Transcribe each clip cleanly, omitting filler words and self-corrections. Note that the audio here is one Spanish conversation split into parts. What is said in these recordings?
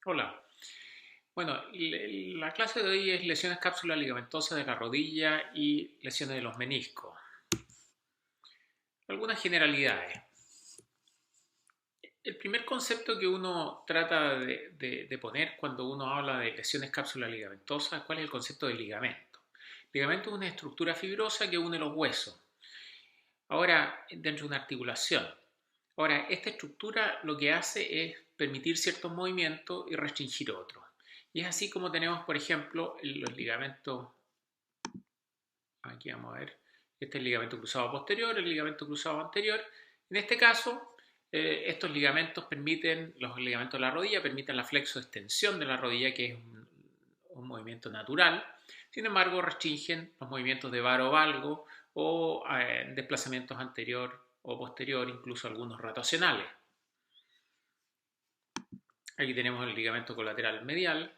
Hola. Bueno, la clase de hoy es lesiones cápsula ligamentosa de la rodilla y lesiones de los meniscos. Algunas generalidades. El primer concepto que uno trata de poner cuando uno habla de lesiones cápsula ligamentosa, ¿cuál es el concepto del ligamento? El ligamento es una estructura fibrosa que une los huesos. Ahora, dentro de una articulación. Ahora, esta estructura lo que hace es permitir ciertos movimientos y restringir otros. Y es así como tenemos, por ejemplo, los ligamentos. Aquí vamos a ver, este es el ligamento cruzado posterior, el ligamento cruzado anterior. En este caso, estos ligamentos permiten, los ligamentos de la rodilla permiten la flexoextensión de la rodilla, que es un movimiento natural. Sin embargo, restringen los movimientos de varo valgo o desplazamientos anterior o posterior, incluso algunos rotacionales. Aquí tenemos el ligamento colateral medial,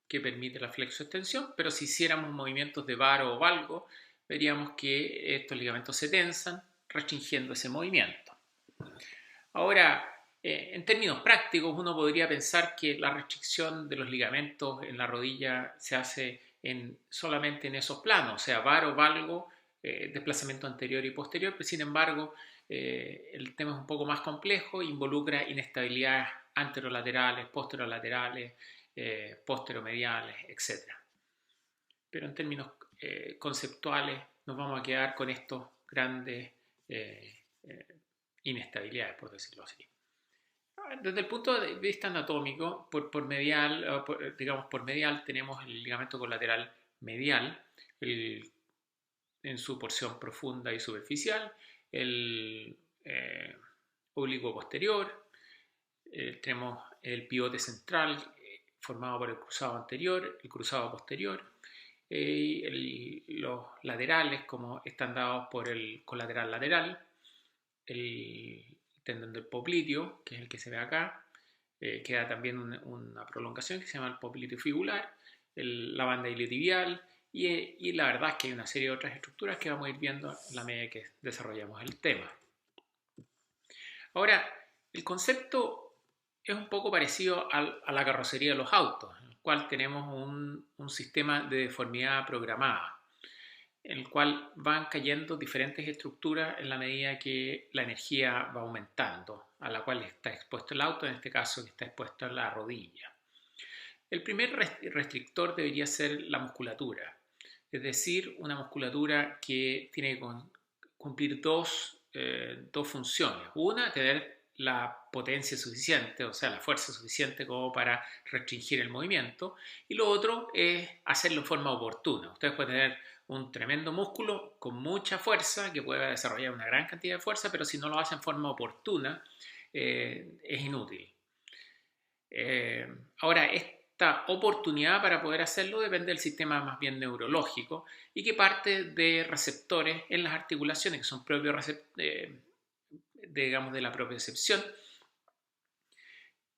que permite la flexoextensión, pero si hiciéramos movimientos de varo o valgo, veríamos que estos ligamentos se tensan, restringiendo ese movimiento. Ahora, en términos prácticos, uno podría pensar que la restricción de los ligamentos en la rodilla se hace solamente en esos planos, o sea, varo, valgo, desplazamiento anterior y posterior, pero sin embargo, el tema es un poco más complejo, involucra inestabilidades anterolaterales, posterolaterales, posteromediales, etc. Pero en términos conceptuales nos vamos a quedar con estos grandes inestabilidades, por decirlo así. Desde el punto de vista anatómico, por medial tenemos el ligamento colateral medial, el, en su porción profunda y superficial, el oblicuo posterior, tenemos el pivote central formado por el cruzado anterior, el cruzado posterior, los laterales como están dados por el colateral lateral, el tendón del popliteo, que es el que se ve acá, queda también una prolongación que se llama el popliteo fibular, la banda iliotibial y la verdad es que hay una serie de otras estructuras que vamos a ir viendo en la medida que desarrollamos el tema. Ahora, el concepto es un poco parecido a la carrocería de los autos, en el cual tenemos un sistema de deformidad programada, en el cual van cayendo diferentes estructuras en la medida que la energía va aumentando, a la cual está expuesto el auto, en este caso que está expuesta la rodilla. El primer restrictor debería ser la musculatura, es decir, una musculatura que tiene que cumplir dos funciones. Una, tener la potencia suficiente, o sea, la fuerza suficiente como para restringir el movimiento. Y lo otro es hacerlo en forma oportuna. Ustedes pueden tener un tremendo músculo con mucha fuerza, que puede desarrollar una gran cantidad de fuerza, pero si no lo hacen en forma oportuna, es inútil. Ahora, esta oportunidad para poder hacerlo depende del sistema más bien neurológico y que parte de receptores en las articulaciones que son propios digamos, de la propiocepción,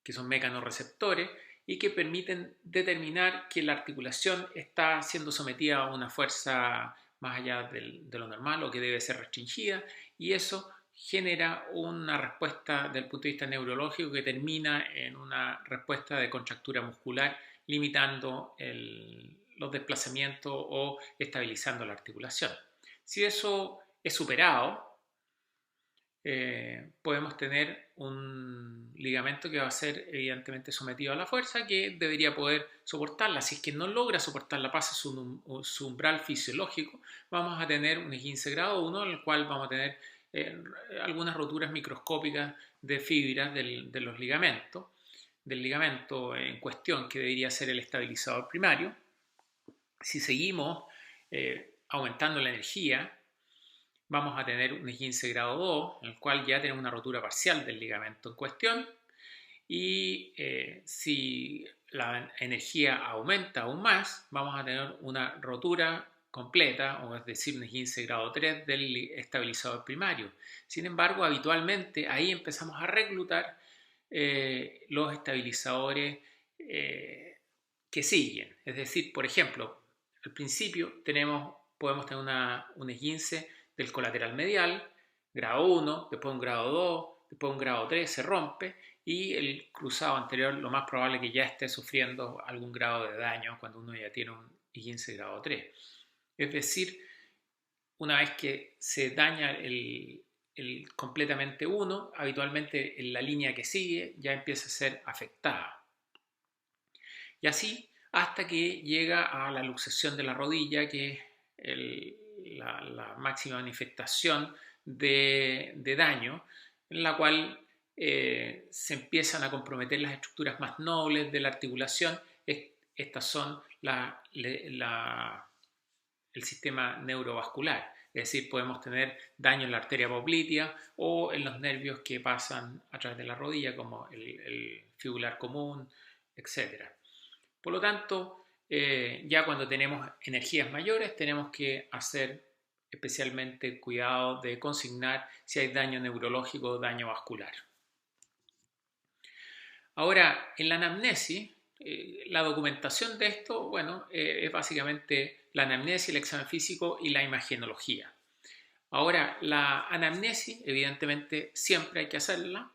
que son mecanorreceptores y que permiten determinar que la articulación está siendo sometida a una fuerza más allá de lo normal o que debe ser restringida, y eso genera una respuesta desde el punto de vista neurológico que termina en una respuesta de contractura muscular, limitando los desplazamientos o estabilizando la articulación. Si eso es superado, podemos tener un ligamento que va a ser evidentemente sometido a la fuerza, que debería poder soportarla. Si es que no logra soportarla, pasa su umbral fisiológico, vamos a tener un esguince grado 1, en el cual vamos a tener algunas roturas microscópicas de fibras de los ligamentos, del ligamento en cuestión, que debería ser el estabilizador primario. Si seguimos aumentando la energía, vamos a tener un esguince grado 2, en el cual ya tenemos una rotura parcial del ligamento en cuestión, y si la energía aumenta aún más, vamos a tener una rotura completa, o es decir, un esguince grado 3 del estabilizador primario. Sin embargo, habitualmente ahí empezamos a reclutar los estabilizadores que siguen. Es decir, por ejemplo, al principio podemos tener un esguince del colateral medial, grado 1, después un grado 2, después un grado 3, se rompe, y el cruzado anterior lo más probable es que ya esté sufriendo algún grado de daño cuando uno ya tiene un I15 grado 3. Es decir, una vez que se daña completamente uno, habitualmente en la línea que sigue ya empieza a ser afectada. Y así hasta que llega a la luxación de la rodilla, que es la máxima manifestación de daño, en la cual se empiezan a comprometer las estructuras más nobles de la articulación. Estas son el sistema neurovascular, es decir, podemos tener daño en la arteria poplitea o en los nervios que pasan a través de la rodilla, como el fibular común, etc. Por lo tanto, ya cuando tenemos energías mayores, tenemos que hacer especialmente cuidado de consignar si hay daño neurológico o daño vascular. Ahora, en la anamnesis, la documentación de esto, bueno, es básicamente la anamnesis, el examen físico y la imagenología. Ahora, la anamnesis, evidentemente, siempre hay que hacerla,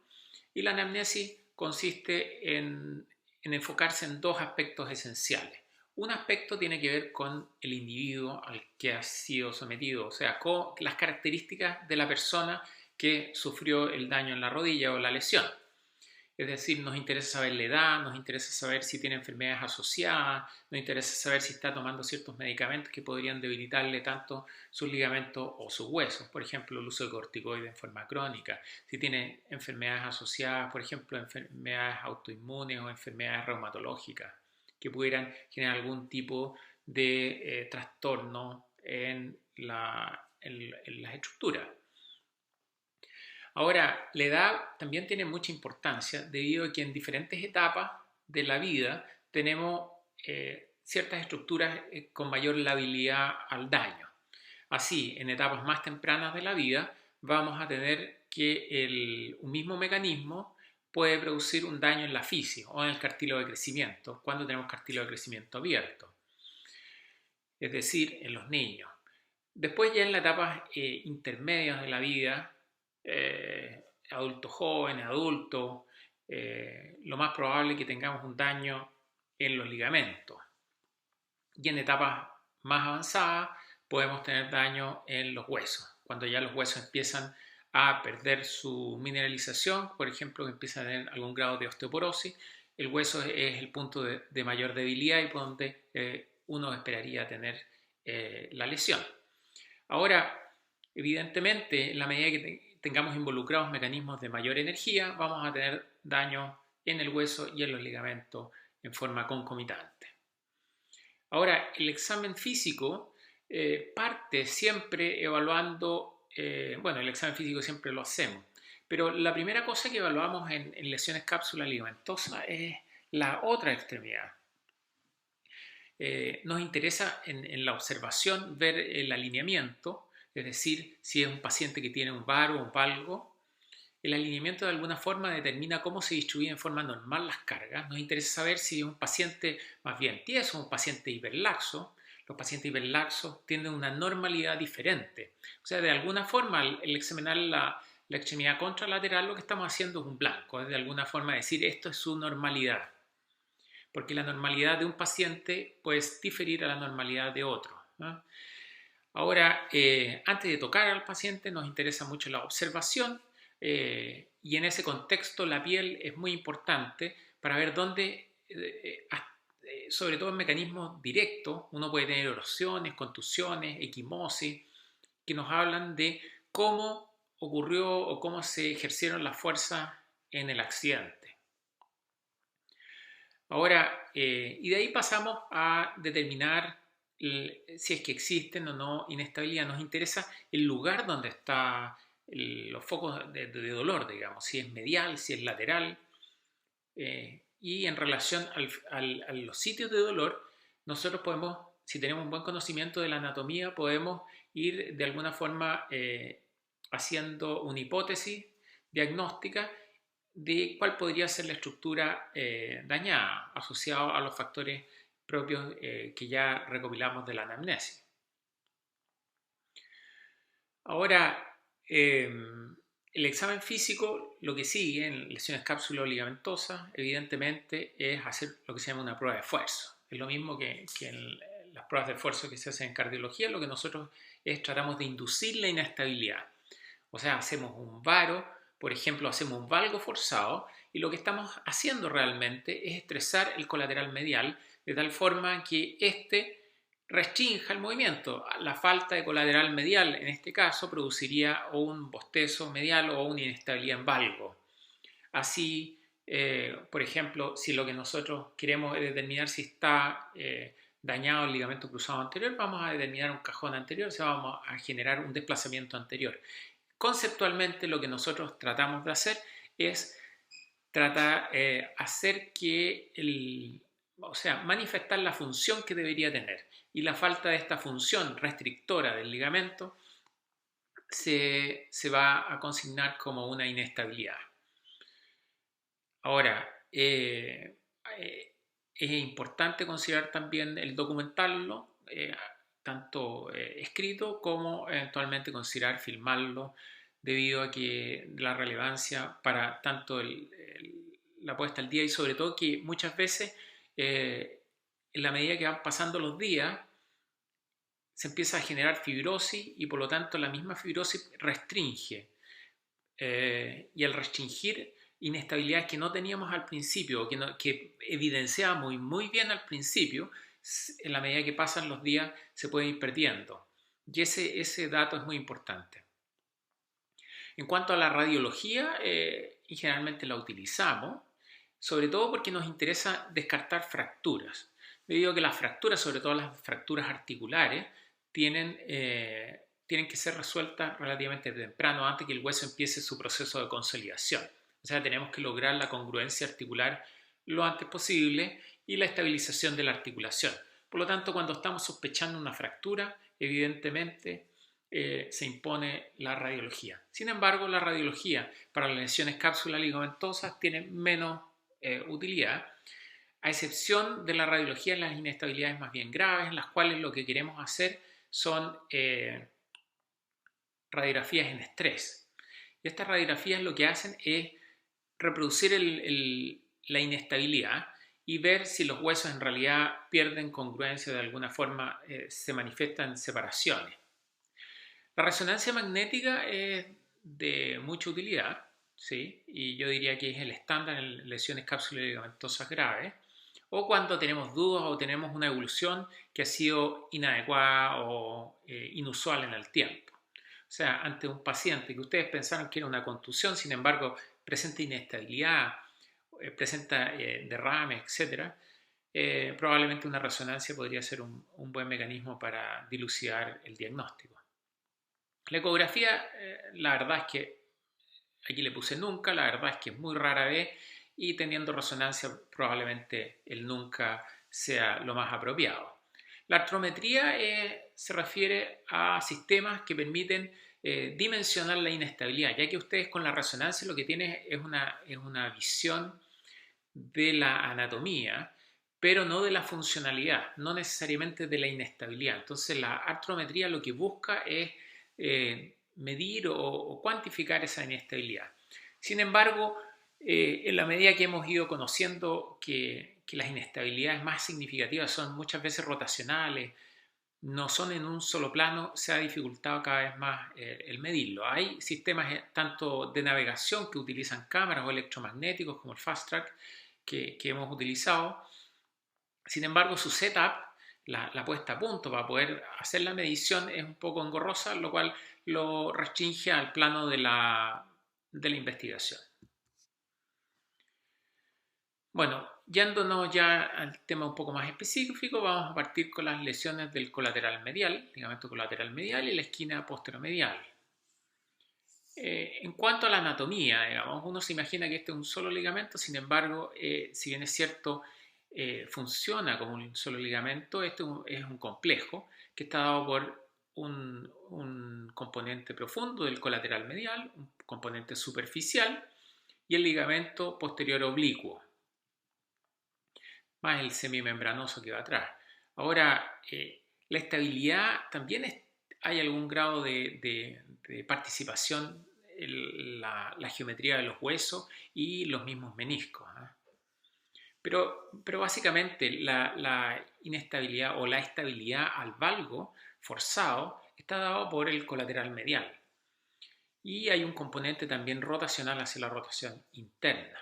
y la anamnesis consiste en enfocarse en dos aspectos esenciales. Un aspecto tiene que ver con el individuo al que ha sido sometido, o sea, con las características de la persona que sufrió el daño en la rodilla o la lesión. Es decir, nos interesa saber la edad, nos interesa saber si tiene enfermedades asociadas, nos interesa saber si está tomando ciertos medicamentos que podrían debilitarle tanto sus ligamentos o sus huesos. Por ejemplo, el uso de corticoides en forma crónica. Si tiene enfermedades asociadas, por ejemplo, enfermedades autoinmunes o enfermedades reumatológicas que pudieran generar algún tipo de trastorno en las estructuras. Ahora, la edad también tiene mucha importancia debido a que en diferentes etapas de la vida tenemos ciertas estructuras con mayor labilidad al daño. Así, en etapas más tempranas de la vida vamos a tener que un mismo mecanismo puede producir un daño en la fisis o en el cartílago de crecimiento cuando tenemos cartílago de crecimiento abierto, es decir, en los niños. Después ya en las etapas intermedias de la vida, adultos jóvenes, adultos, lo más probable es que tengamos un daño en los ligamentos. Y en etapas más avanzadas podemos tener daño en los huesos, cuando ya los huesos empiezan a perder su mineralización, por ejemplo, que empiezan a tener algún grado de osteoporosis. El hueso es el punto de mayor debilidad y por donde uno esperaría tener la lesión. Ahora, evidentemente, en la medida que tengamos involucrados mecanismos de mayor energía, vamos a tener daño en el hueso y en los ligamentos en forma concomitante. Ahora, el examen físico parte siempre evaluando, bueno, el examen físico siempre lo hacemos, pero la primera cosa que evaluamos en lesiones cápsula ligamentosa es la otra extremidad. Nos interesa en la observación ver el alineamiento, es decir, si es un paciente que tiene un VAR o un valgo. El alineamiento de alguna forma determina cómo se distribuyen en forma normal las cargas. Nos interesa saber si es un paciente más bien tieso o un paciente hiperlaxo. Los pacientes hiperlaxos tienen una normalidad diferente. O sea, de alguna forma, el examinar la extremidad contralateral, lo que estamos haciendo es un blanco. Es de alguna forma decir, esto es su normalidad. Porque la normalidad de un paciente puede diferir a la normalidad de otro, ¿no? Ahora, antes de tocar al paciente, nos interesa mucho la observación y en ese contexto la piel es muy importante para ver dónde, sobre todo en mecanismos directos, uno puede tener erosiones, contusiones, equimosis, que nos hablan de cómo ocurrió o cómo se ejercieron las fuerzas en el accidente. Ahora, y de ahí pasamos a determinar si es que existen o no inestabilidad. Nos interesa el lugar donde están los focos de dolor, digamos, si es medial, si es lateral. Y en relación a los sitios de dolor, nosotros podemos, si tenemos un buen conocimiento de la anatomía, podemos ir de alguna forma haciendo una hipótesis diagnóstica de cuál podría ser la estructura dañada asociada a los factores propios que ya recopilamos de la anamnesis. Ahora, El examen físico, lo que sigue en lesiones cápsula ligamentosas, evidentemente, es hacer lo que se llama una prueba de esfuerzo. Es lo mismo que en las pruebas de esfuerzo que se hacen en cardiología, lo que nosotros tratamos de inducir la inestabilidad. O sea, hacemos un varo, por ejemplo, hacemos un valgo forzado y lo que estamos haciendo realmente es estresar el colateral medial de tal forma que éste restrinja el movimiento. La falta de colateral medial en este caso produciría o un bostezo medial o una inestabilidad en valgo. Así, por ejemplo, si lo que nosotros queremos es determinar si está dañado el ligamento cruzado anterior, vamos a determinar un cajón anterior, o sea, vamos a generar un desplazamiento anterior. Conceptualmente lo que nosotros tratamos de hacer es hacer que manifestar la función que debería tener, y la falta de esta función restrictora del ligamento se va a consignar como una inestabilidad. Ahora, es importante considerar también el documentarlo, tanto escrito como eventualmente considerar filmarlo, debido a que la relevancia para tanto la puesta al día, y sobre todo que muchas veces en la medida que van pasando los días se empieza a generar fibrosis y por lo tanto la misma fibrosis restringe, y al restringir inestabilidades que no teníamos al principio, que evidenciábamos muy bien al principio, en la medida que pasan los días se puede ir perdiendo. Y ese dato es muy importante. En cuanto a la radiología, y generalmente la utilizamos, sobre todo porque nos interesa descartar fracturas, debido a que las fracturas, sobre todo las fracturas articulares, tienen que ser resueltas relativamente temprano, antes que el hueso empiece su proceso de consolidación. O sea, tenemos que lograr la congruencia articular lo antes posible y la estabilización de la articulación. Por lo tanto, cuando estamos sospechando una fractura, evidentemente se impone la radiología. Sin embargo, la radiología para las lesiones cápsula ligamentosas tiene menos utilidad, a excepción de la radiología en las inestabilidades más bien graves, en las cuales lo que queremos hacer son radiografías en estrés. Y estas radiografías lo que hacen es reproducir la inestabilidad y ver si los huesos en realidad pierden congruencia, de alguna forma se manifiestan separaciones. La resonancia magnética es de mucha utilidad, ¿sí? Y yo diría que es el estándar en lesiones cápsulas ligamentosas graves, o cuando tenemos dudas o tenemos una evolución que ha sido inadecuada o inusual en el tiempo. O sea, ante un paciente que ustedes pensaron que era una contusión, sin embargo, presenta inestabilidad, presenta derrame, etc., probablemente una resonancia podría ser un buen mecanismo para dilucidar el diagnóstico. La ecografía, la verdad es que aquí le puse nunca, la verdad es que es muy rara vez, y teniendo resonancia probablemente el nunca sea lo más apropiado. La artrometría se refiere a sistemas que permiten dimensionar la inestabilidad, ya que ustedes con la resonancia lo que tienen es una visión de la anatomía, pero no de la funcionalidad, no necesariamente de la inestabilidad. Entonces la artrometría lo que busca es medir o cuantificar esa inestabilidad. Sin embargo, en la medida que hemos ido conociendo que las inestabilidades más significativas son muchas veces rotacionales, no son en un solo plano, se ha dificultado cada vez más el medirlo. Hay sistemas tanto de navegación que utilizan cámaras o electromagnéticos como el Fast Track que hemos utilizado. Sin embargo, su setup, la puesta a punto para poder hacer la medición, es un poco engorrosa, lo cual lo restringe al plano de la investigación. Bueno, yéndonos ya al tema un poco más específico, vamos a partir con las lesiones del colateral medial, ligamento colateral medial y la esquina posteromedial. En cuanto a la anatomía, digamos, uno se imagina que este es un solo ligamento, sin embargo, si bien es cierto, funciona como un solo ligamento, este es un complejo que está dado por un componente profundo del colateral medial, un componente superficial y el ligamento posterior oblicuo, más el semimembranoso que va atrás. Ahora, la estabilidad también hay algún grado de participación la geometría de los huesos y los mismos meniscos. Pero básicamente la inestabilidad o la estabilidad al valgo forzado está dado por el colateral medial. Y hay un componente también rotacional hacia la rotación interna.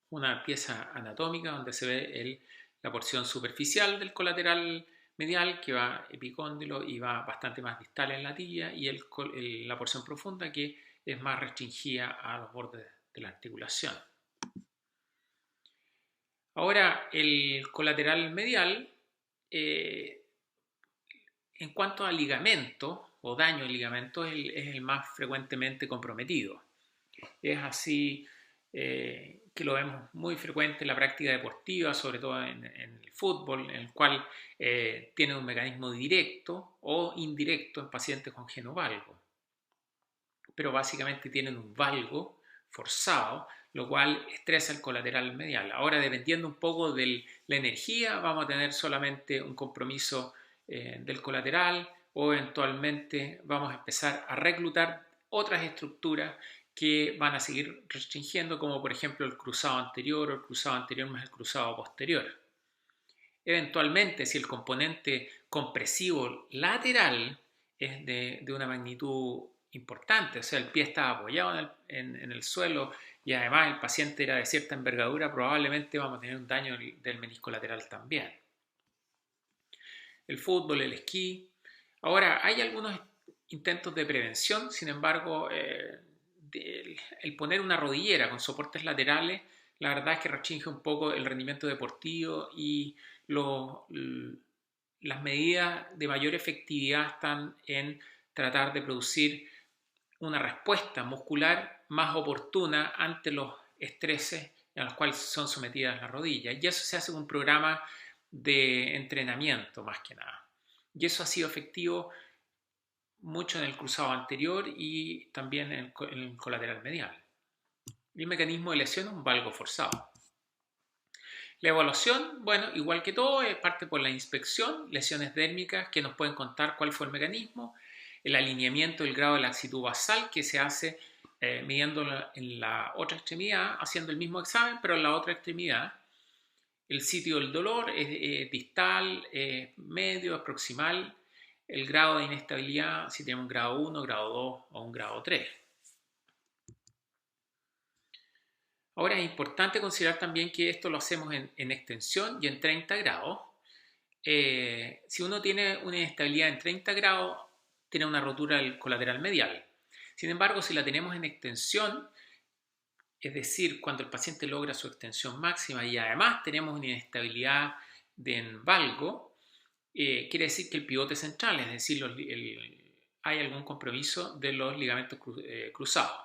Una pieza anatómica donde se ve la porción superficial del colateral medial que va epicóndilo y va bastante más distal en la tibia, y la porción profunda que es más restringida a los bordes de la articulación. Ahora, el colateral medial, en cuanto a ligamento o daño en ligamento, es el más frecuentemente comprometido. Es así que lo vemos muy frecuente en la práctica deportiva, sobre todo en el fútbol, en el cual tiene un mecanismo directo o indirecto en pacientes con genovalgo. Pero básicamente tienen un valgo forzado, lo cual estresa el colateral medial. Ahora, dependiendo un poco de la energía, vamos a tener solamente un compromiso del colateral, o eventualmente vamos a empezar a reclutar otras estructuras que van a seguir restringiendo, como por ejemplo el cruzado anterior o el cruzado anterior más el cruzado posterior. Eventualmente, si el componente compresivo lateral es de una magnitud importante, o sea, el pie estaba apoyado en el suelo y además el paciente era de cierta envergadura, probablemente vamos a tener un daño del menisco lateral también. El fútbol, el esquí. Ahora, hay algunos intentos de prevención, sin embargo, el poner una rodillera con soportes laterales, la verdad es que restringe un poco el rendimiento deportivo, y las medidas de mayor efectividad están en tratar de producir una respuesta muscular más oportuna ante los estreses a los cuales son sometidas las rodillas. Y eso se hace con un programa de entrenamiento más que nada. Y eso ha sido efectivo mucho en el cruzado anterior y también en el colateral medial. El mecanismo de lesión es un valgo forzado. La evaluación, bueno, igual que todo, parte por la inspección, lesiones dérmicas que nos pueden contar cuál fue el mecanismo, el alineamiento del grado de laxitud basal que se hace midiendo en la otra extremidad, haciendo el mismo examen, pero en la otra extremidad. El sitio del dolor es distal, medio, es proximal. El grado de inestabilidad, si tenemos un grado 1, grado 2 o un grado 3. Ahora es importante considerar también que esto lo hacemos en extensión y en 30 grados. Si uno tiene una inestabilidad en 30 grados, tiene una rotura del colateral medial. Sin embargo, si la tenemos en extensión, es decir, cuando el paciente logra su extensión máxima y además tenemos una inestabilidad en valgo, quiere decir que el pivote central, es decir, hay algún compromiso de los ligamentos cruzados.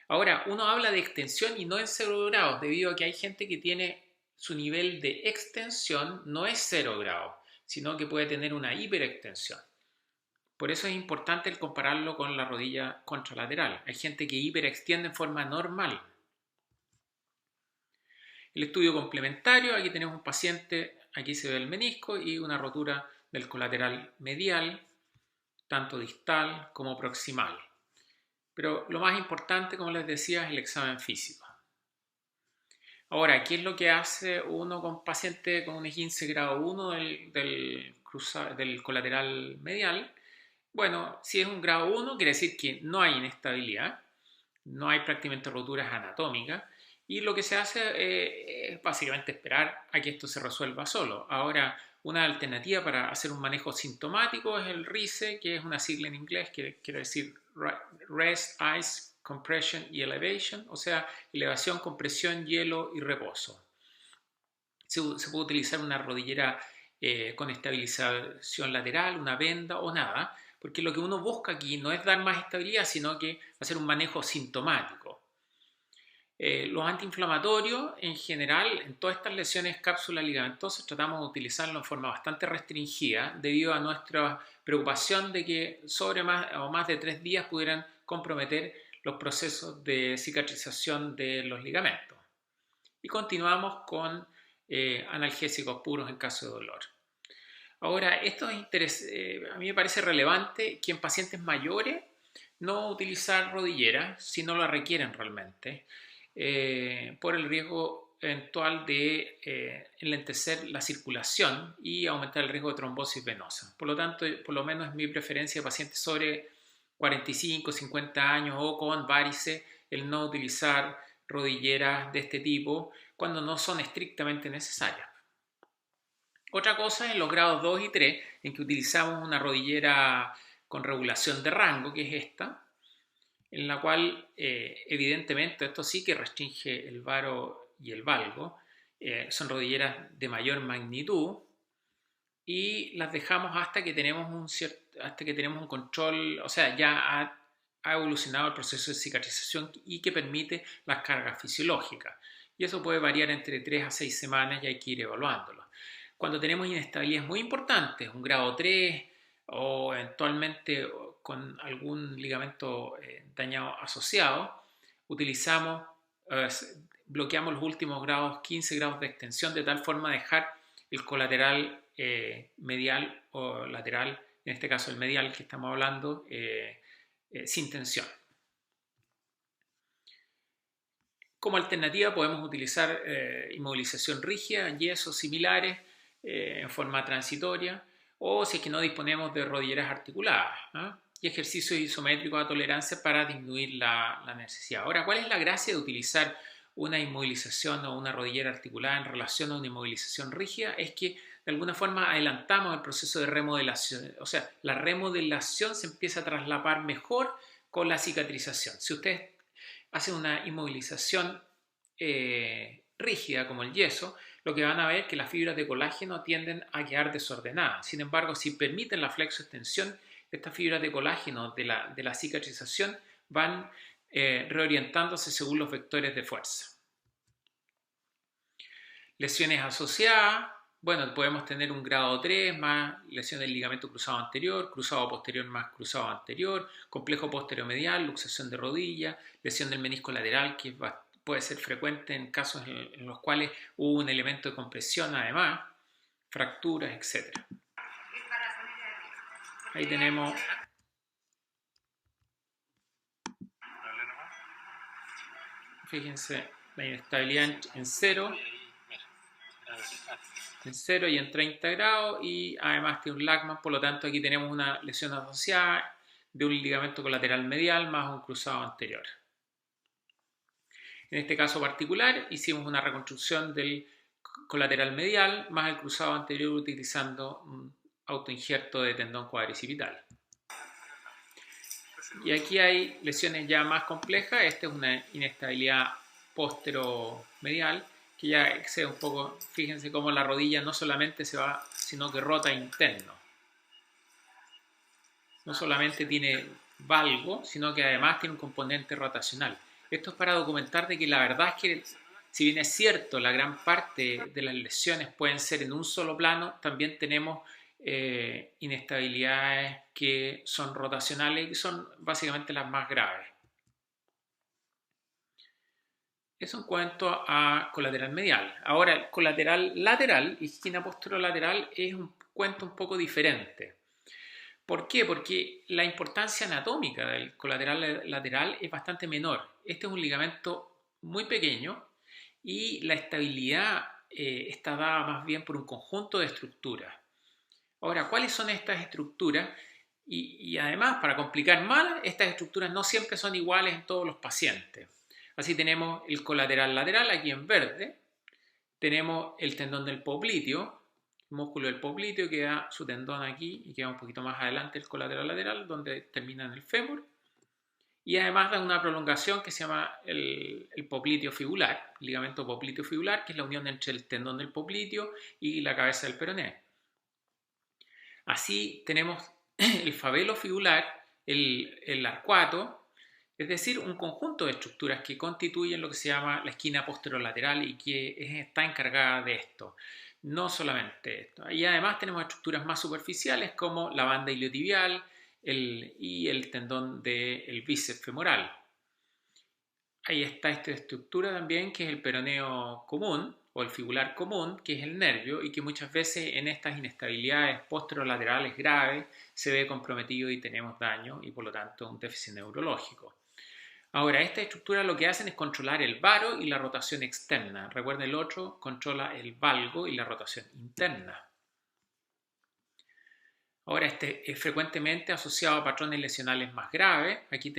Ahora, uno habla de extensión y no en 0 grados, debido a que hay gente que tiene su nivel de extensión no es 0 grados, sino que puede tener una hiperextensión. Por eso es importante el compararlo con la rodilla contralateral. Hay gente que hiperextiende en forma normal. El estudio complementario, aquí tenemos un paciente, aquí se ve el menisco y una rotura del colateral medial, tanto distal como proximal. Pero lo más importante, como les decía, es el examen físico. Ahora, ¿qué es lo que hace uno con paciente con un E15 grado 1 del colateral medial? Bueno, si es un grado 1, quiere decir que no hay inestabilidad, no hay prácticamente roturas anatómicas, y lo que se hace es básicamente esperar a que esto se resuelva solo. Ahora, una alternativa para hacer un manejo sintomático es el RICE, que es una sigla en inglés que quiere decir Rest, Ice, Compression y Elevation, o sea, elevación, compresión, hielo y reposo. Se puede utilizar una rodillera con estabilización lateral, una venda o nada, porque lo que uno busca aquí no es dar más estabilidad, sino que hacer un manejo sintomático. Los antiinflamatorios, en general, en todas estas lesiones cápsulas ligamentosas, tratamos de utilizarlo en forma bastante restringida, debido a nuestra preocupación de que sobre más de 3 días pudieran comprometer los procesos de cicatrización de los ligamentos. Y continuamos con analgésicos puros en caso de dolor. Ahora, esto es a mí me parece relevante que en pacientes mayores no utilizar rodilleras si no la requieren realmente, por el riesgo eventual de enlentecer la circulación y aumentar el riesgo de trombosis venosa. Por lo tanto, por lo menos es mi preferencia de pacientes sobre 45, 50 años o con varices, el no utilizar rodilleras de este tipo cuando no son estrictamente necesarias. Otra cosa es en los grados 2 y 3, en que utilizamos una rodillera con regulación de rango, que es esta, en la cual evidentemente esto sí que restringe el varo y el valgo. Son rodilleras de mayor magnitud y las dejamos hasta que tenemos un control, o sea, ya ha evolucionado el proceso de cicatrización y que permite las cargas fisiológicas. Y eso puede variar entre 3 a 6 semanas y hay que ir evaluándolo. Cuando tenemos inestabilidades muy importantes, un grado 3 o eventualmente con algún ligamento dañado asociado, bloqueamos los últimos grados, 15 grados de extensión, de tal forma de dejar el colateral medial o lateral, en este caso el medial que estamos hablando, sin tensión. Como alternativa podemos utilizar inmovilización rígida, yesos similares, en forma transitoria, o si es que no disponemos de rodilleras articuladas, ¿eh? Y ejercicios isométricos a tolerancia para disminuir la necesidad. Ahora, ¿cuál es la gracia de utilizar una inmovilización o una rodillera articulada en relación a una inmovilización rígida? Es que de alguna forma adelantamos el proceso de remodelación, o sea, la remodelación se empieza a traslapar mejor con la cicatrización. Si ustedes hacen una inmovilización rígida como el yeso, lo que van a ver es que las fibras de colágeno tienden a quedar desordenadas. Sin embargo, si permiten la flexoextensión, estas fibras de colágeno de la cicatrización van reorientándose según los vectores de fuerza. Lesiones asociadas, bueno, podemos tener un grado 3 más lesión del ligamento cruzado anterior, cruzado posterior más cruzado anterior, complejo posterior-medial, luxación de rodilla, lesión del menisco lateral, que puede ser frecuente en casos en los cuales hubo un elemento de compresión además, fracturas, etc. Ahí tenemos fíjense la inestabilidad en 0 y en 30 grados y además tiene un Lachman, por lo tanto aquí tenemos una lesión asociada de un ligamento colateral medial más un cruzado anterior. En este caso particular hicimos una reconstrucción del colateral medial más el cruzado anterior utilizando un autoinjerto de tendón cuadricipital. Y aquí hay lesiones ya más complejas. Esta es una inestabilidad posteromedial que ya excede un poco. Fíjense cómo la rodilla no solamente se va, sino que rota interno. No solamente tiene valgo, sino que además tiene un componente rotacional. Esto es para documentar de que la verdad es que, si bien es cierto, la gran parte de las lesiones pueden ser en un solo plano, también tenemos inestabilidades que son rotacionales y son básicamente las más graves. Eso en cuanto a colateral medial. Ahora, el colateral lateral y esquina posterolateral es un cuento un poco diferente. ¿Por qué? Porque la importancia anatómica del colateral lateral es bastante menor. Este es un ligamento muy pequeño y la estabilidad está dada más bien por un conjunto de estructuras. Ahora, ¿cuáles son estas estructuras? Y además, para complicar más, estas estructuras no siempre son iguales en todos los pacientes. Así tenemos el colateral lateral aquí en verde, tenemos el tendón del popliteo, el músculo del popliteo que da su tendón aquí y queda un poquito más adelante el colateral lateral donde termina en el fémur. Y además da una prolongación que se llama el popliteo fibular, el ligamento popliteo fibular, que es la unión entre el tendón del popliteo y la cabeza del peroné. Así tenemos el fabelo fibular, el arcuato, es decir, un conjunto de estructuras que constituyen lo que se llama la esquina posterolateral y que está encargada de esto. No solamente esto. Y además tenemos estructuras más superficiales como la banda iliotibial y el tendón del bíceps femoral. Ahí está esta estructura también que es el peroneo común o el fibular común, que es el nervio, y que muchas veces en estas inestabilidades posterolaterales graves se ve comprometido y tenemos daño y por lo tanto un déficit neurológico. Ahora, estas estructuras lo que hacen es controlar el varo y la rotación externa. Recuerden, el otro controla el valgo y la rotación interna. Ahora, este es frecuentemente asociado a patrones lesionales más graves. Aquí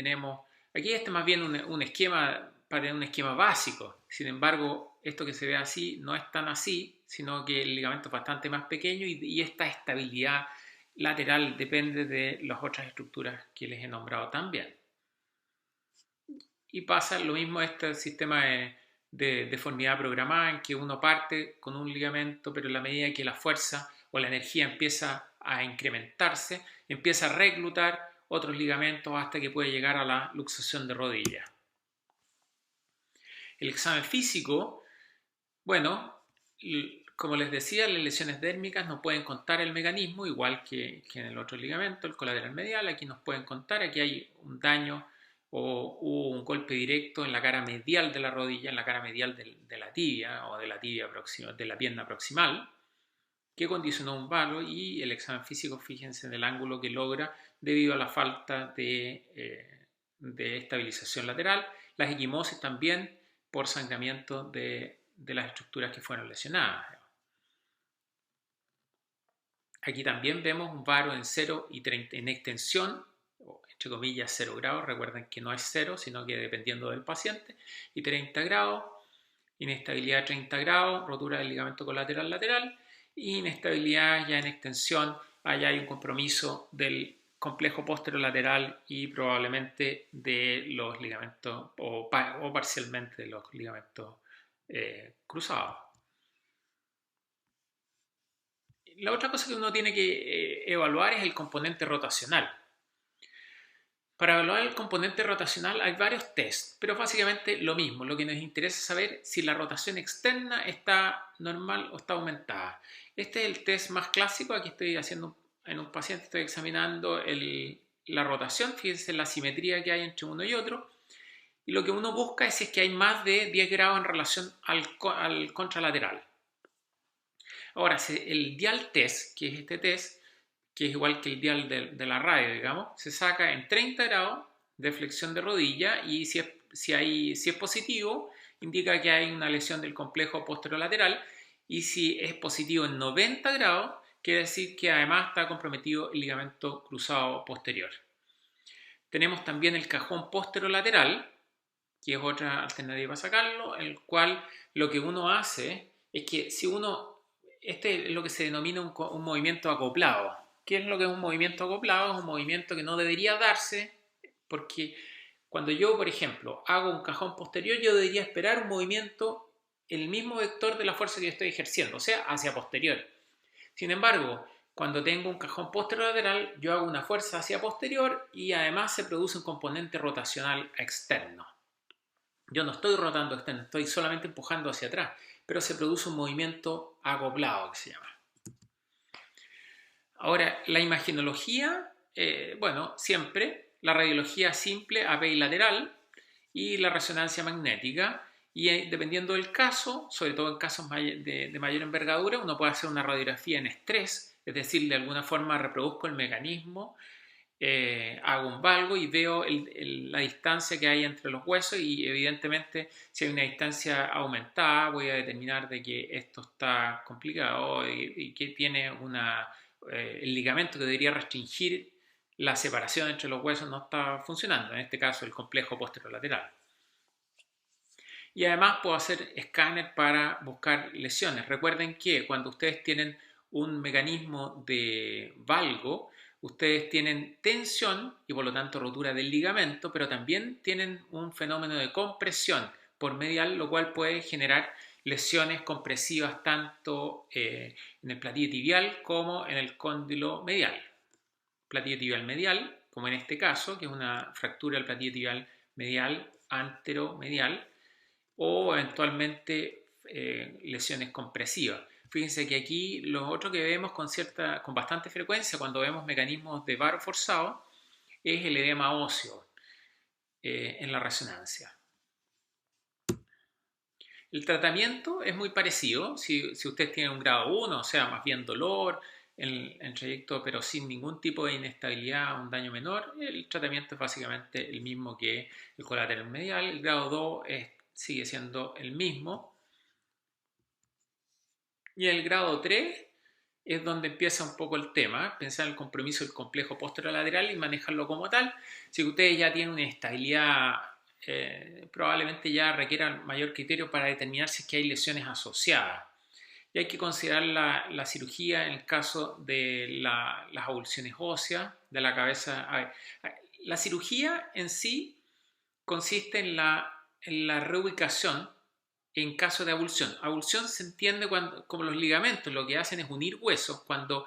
este más bien un esquema para tener un esquema básico. Sin embargo, esto que se ve así no es tan así, sino que el ligamento es bastante más pequeño y esta estabilidad lateral depende de las otras estructuras que les he nombrado también. Y pasa lo mismo este sistema de deformidad programada en que uno parte con un ligamento, pero en la medida que la fuerza o la energía empieza a incrementarse, empieza a reclutar otros ligamentos hasta que puede llegar a la luxación de rodilla. El examen físico, bueno, como les decía, las lesiones dérmicas nos pueden contar el mecanismo, igual que en el otro ligamento, el colateral medial. Aquí nos pueden contar, aquí hay un daño o hubo un golpe directo en la cara medial de la rodilla, en la cara medial de la tibia o de la pierna proximal, que condicionó un valo, y el examen físico, fíjense en el ángulo que logra debido a la falta de estabilización lateral. Las equimosis también por sangramiento de las estructuras que fueron lesionadas. Aquí también vemos un varo en 0 y 30 en extensión, o entre comillas 0 grados, recuerden que no es 0, sino que dependiendo del paciente, y 30 grados, inestabilidad 30 grados, rotura del ligamento colateral lateral, y inestabilidad ya en extensión, allá hay un compromiso del complejo posterolateral y probablemente de los ligamentos o parcialmente de los ligamentos cruzados. La otra cosa que uno tiene que evaluar es el componente rotacional. Para evaluar el componente rotacional hay varios tests, pero básicamente lo mismo. Lo que nos interesa es saber si la rotación externa está normal o está aumentada. Este es el test más clásico. Aquí estoy haciendo en un paciente, estoy examinando la rotación. Fíjense la simetría que hay entre uno y otro. Y lo que uno busca es si es que hay más de 10 grados en relación al contralateral. Ahora, el dial test, que es este test, que es igual que el dial de la radio, digamos, se saca en 30 grados de flexión de rodilla y si es positivo, indica que hay una lesión del complejo posterolateral, y si es positivo en 90 grados, quiere decir que además está comprometido el ligamento cruzado posterior. Tenemos también el cajón posterolateral, que es otra alternativa para sacarlo, el cual lo que uno hace es que si este es lo que se denomina un movimiento acoplado. ¿Qué es lo que es un movimiento acoplado? Es un movimiento que no debería darse, porque cuando yo, por ejemplo, hago un cajón posterior, yo debería esperar un movimiento, el mismo vector de la fuerza que yo estoy ejerciendo, o sea, hacia posterior. Sin embargo, cuando tengo un cajón posterolateral, yo hago una fuerza hacia posterior y además se produce un componente rotacional externo. Yo no estoy rotando externo, estoy solamente empujando hacia atrás, pero se produce un movimiento acoplado que se llama. Ahora, la imagenología, bueno, siempre, la radiología simple AP y lateral y la resonancia magnética, y dependiendo del caso, sobre todo en casos de mayor envergadura, uno puede hacer una radiografía en estrés, es decir, de alguna forma reproduzco el mecanismo, hago un valgo y veo la distancia que hay entre los huesos, y evidentemente si hay una distancia aumentada voy a determinar de que esto está complicado y que tiene el ligamento que debería restringir la separación entre los huesos no está funcionando, en este caso el complejo posterolateral. Y además puedo hacer escáner para buscar lesiones. Recuerden que cuando ustedes tienen un mecanismo de valgo, ustedes tienen tensión y por lo tanto rotura del ligamento, pero también tienen un fenómeno de compresión por medial, lo cual puede generar lesiones compresivas tanto en el platillo tibial como en el cóndilo medial. Platillo tibial medial, como en este caso, que es una fractura del platillo tibial medial, anteromedial, o eventualmente lesiones compresivas. Fíjense que aquí lo otro que vemos con bastante frecuencia cuando vemos mecanismos de varo forzado es el edema óseo en la resonancia. El tratamiento es muy parecido. Si usted tiene un grado 1, o sea, más bien dolor en trayecto, pero sin ningún tipo de inestabilidad o un daño menor, el tratamiento es básicamente el mismo que el colateral medial. El grado 2 sigue siendo el mismo. Y el grado 3 es donde empieza un poco el tema, pensar en el compromiso del complejo posterolateral y manejarlo como tal. Si ustedes ya tienen una estabilidad, probablemente ya requieran mayor criterio para determinar si es que hay lesiones asociadas. Y hay que considerar la cirugía en el caso de las avulsiones óseas de la cabeza. A ver, la cirugía en sí consiste en la reubicación en caso de avulsión. Avulsión se entiende como los ligamentos, lo que hacen es unir huesos. Cuando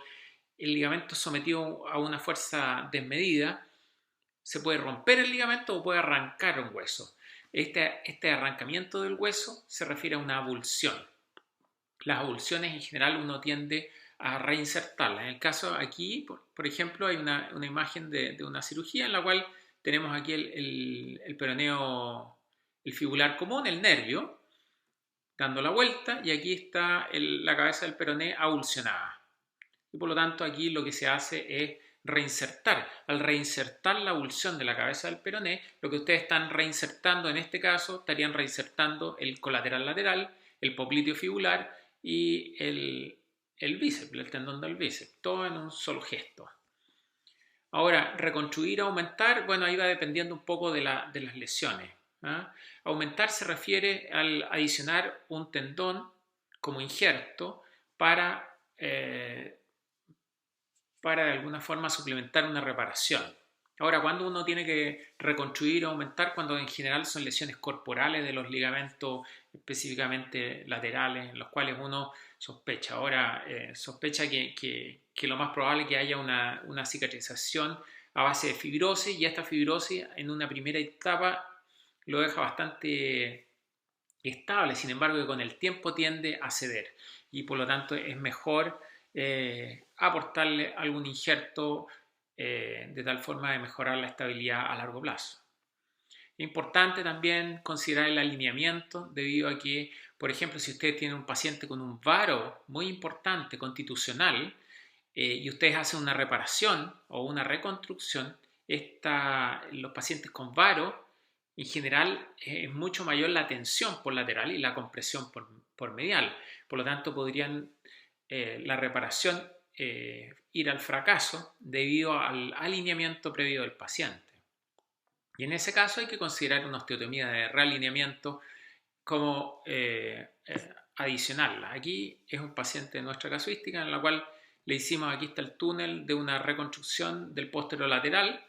el ligamento es sometido a una fuerza desmedida, se puede romper el ligamento o puede arrancar un hueso. Este arrancamiento del hueso se refiere a una avulsión. Las avulsiones en general uno tiende a reinsertarlas. En el caso aquí, por ejemplo, hay una imagen de una cirugía en la cual tenemos aquí el peroneo, el fibular común, el nervio, dando la vuelta, y aquí está la cabeza del peroné avulsionada. Y por lo tanto aquí lo que se hace es reinsertar. Al reinsertar la avulsión de la cabeza del peroné, lo que ustedes están reinsertando en este caso, estarían reinsertando el colateral lateral, el popliteo fibular y el bíceps, el tendón del bíceps, todo en un solo gesto. Ahora, reconstruir o aumentar, bueno, ahí va dependiendo un poco de las lesiones. ¿Ah? Aumentar se refiere al adicionar un tendón como injerto para de alguna forma suplementar una reparación. Ahora, cuando uno tiene que reconstruir o aumentar, cuando en general son lesiones corporales de los ligamentos específicamente laterales, en los cuales uno sospecha. Ahora, sospecha que lo más probable es que haya una cicatrización a base de fibrosis, y esta fibrosis en una primera etapa lo deja bastante estable, sin embargo que con el tiempo tiende a ceder y por lo tanto es mejor aportarle algún injerto de tal forma de mejorar la estabilidad a largo plazo. Es importante también considerar el alineamiento debido a que, por ejemplo, si ustedes tienen un paciente con un varo muy importante constitucional y ustedes hacen una reparación o una reconstrucción, los pacientes con varo en general es mucho mayor la tensión por lateral y la compresión por medial. Por lo tanto, podrían la reparación ir al fracaso debido al alineamiento previo del paciente. Y en ese caso hay que considerar una osteotomía de realineamiento como adicional. Aquí es un paciente de nuestra casuística en la cual le hicimos, aquí está el túnel de una reconstrucción del posterolateral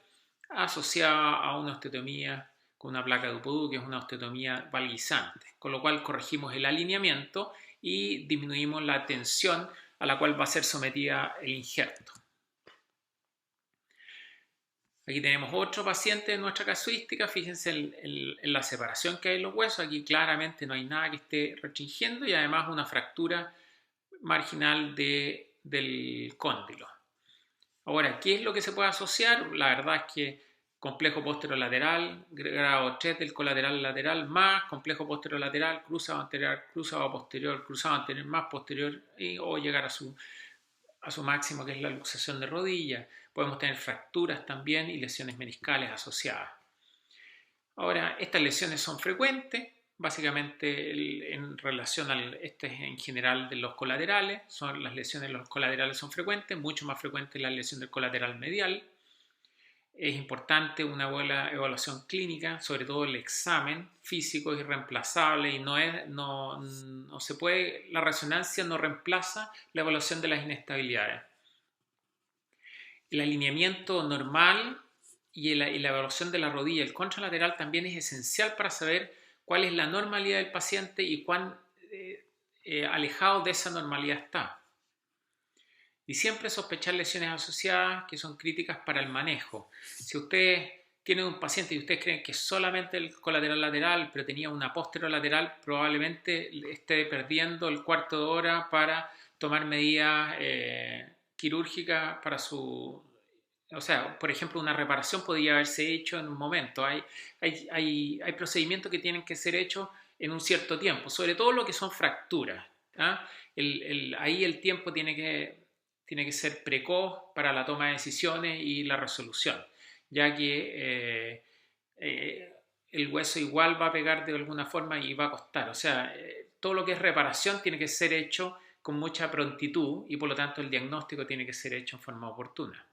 asociada a una osteotomía con una placa de Upodu, que es una osteotomía valguizante, con lo cual corregimos el alineamiento y disminuimos la tensión a la cual va a ser sometida el injerto. Aquí tenemos otro paciente de nuestra casuística, fíjense en la separación que hay en los huesos, aquí claramente no hay nada que esté restringiendo y además una fractura marginal del cóndilo. Ahora, ¿qué es lo que se puede asociar? La verdad es que complejo posterolateral, grado 3 del colateral lateral más complejo posterolateral, cruzado anterior, cruzado posterior, cruzado anterior más posterior o llegar a su máximo, que es la luxación de rodilla. Podemos tener fracturas también y lesiones meniscales asociadas. Ahora, estas lesiones son frecuentes, básicamente en relación en general de los colaterales, las lesiones de los colaterales son frecuentes, mucho más frecuente la lesión del colateral medial. Es importante una buena evaluación clínica, sobre todo el examen físico es irreemplazable y no se puede, la resonancia no reemplaza la evaluación de las inestabilidades. El alineamiento normal y la evaluación de la rodilla, el contralateral también es esencial para saber cuál es la normalidad del paciente y cuán alejado de esa normalidad está. Y siempre sospechar lesiones asociadas que son críticas para el manejo. Si ustedes tienen un paciente y ustedes creen que es solamente el colateral lateral, pero tenía una posterolateral, probablemente esté perdiendo el cuarto de hora para tomar medidas quirúrgicas para su... O sea, por ejemplo, una reparación podría haberse hecho en un momento. Hay procedimientos que tienen que ser hechos en un cierto tiempo, sobre todo lo que son fracturas. ¿Ah? Ahí el tiempo tiene que ser precoz para la toma de decisiones y la resolución, ya que el hueso igual va a pegar de alguna forma y va a costar. O sea, todo lo que es reparación tiene que ser hecho con mucha prontitud y por lo tanto el diagnóstico tiene que ser hecho en forma oportuna.